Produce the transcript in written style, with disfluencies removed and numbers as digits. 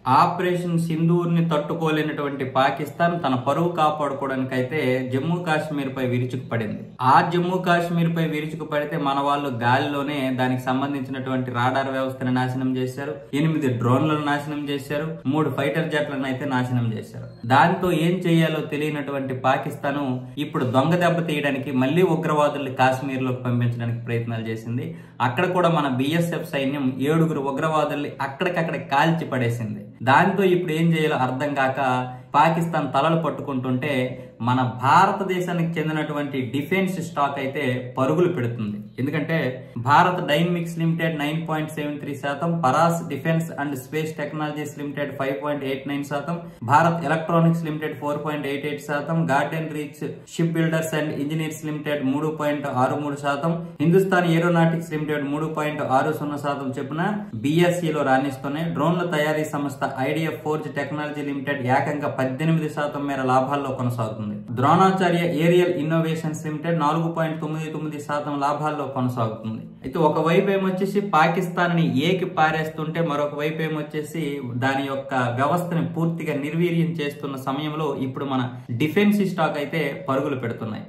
Operation Sindoor ని తట్టుకోలేనటువంటి పాకిస్తాన్ తన పరువు కాపాడుకోవడానికి అయితే జమ్మూ కాశ్మీర్ పై విరుచుకుపడింది. ఆ జమ్మూ కాశ్మీర్ పై విరుచుకుపడితే మన వాళ్ళు గాలిలోనే దానికి సంబంధించినటువంటి రాడార్ వ్యవస్థను నాశనం చేశారు, 8 డ్రోన్లను నాశనం చేశారు, 3 ఫైటర్ జెట్లను అయితే నాశనం చేశారు. దాంతో ఏం చేయాలో తెలియనటువంటి పాకిస్తాన్ ఇప్పుడు దొంగ దెబ్బ తీయడానికి మళ్లీ ఉగ్రవాదుల్ని కాశ్మీర్ లోకి పంపించడానికి ప్రయత్నాలు చేసింది. అక్కడ కూడా మన బిఎస్ఎఫ్ సైన్యం 7 ఉగ్రవాదుల్ని అక్కడికక్కడ కాల్చి పడేసింది. దాంతో ఇప్పుడు ఏం చేయాలో అర్థం కాక పాకిస్తాన్ తలలు పట్టుకుంటుంటే మన భారతదేశానికి చెందినటువంటి డిఫెన్స్ స్టాక్ అయితే పరుగులు పెడుతుంది. ఎందుకంటే Bharat dynamics limited 9.73%, Paras defence and space technologies limited 5.89%, Bharat electronics limited 4.88%, garden reach ship builders and engineers limited 3.63%, Hindustan aeronautics limited 3.60% చొప్పున బిఎస్సిలో రాణిస్తున్నాయి. డ్రోన్ల తయారీ సంస్థ ఐడిఎఫ్ ఫోర్జ్ టెక్నాలజీ లిమిటెడ్ ఏకంగా 18% మేర లాభాల్లో కొనసాగుతుంది. ద్రోణాచార్య ఏరియల్ ఇన్నోవేషన్స్ లిమిటెడ్ 4.99% లాభాల్లో కొనసాగుతుంది. అయితే ఒకవైపు ఏమొచ్చేసి పాకిస్తాన్ ని ఏకి పారేస్తుంటే మరొక వైపు ఏమొచ్చేసి దాని యొక్క వ్యవస్థని పూర్తిగా నిర్వీర్యం చేస్తున్న సమయంలో ఇప్పుడు మన డిఫెన్స్ స్టాక్ అయితే పరుగులు పెడుతున్నాయి.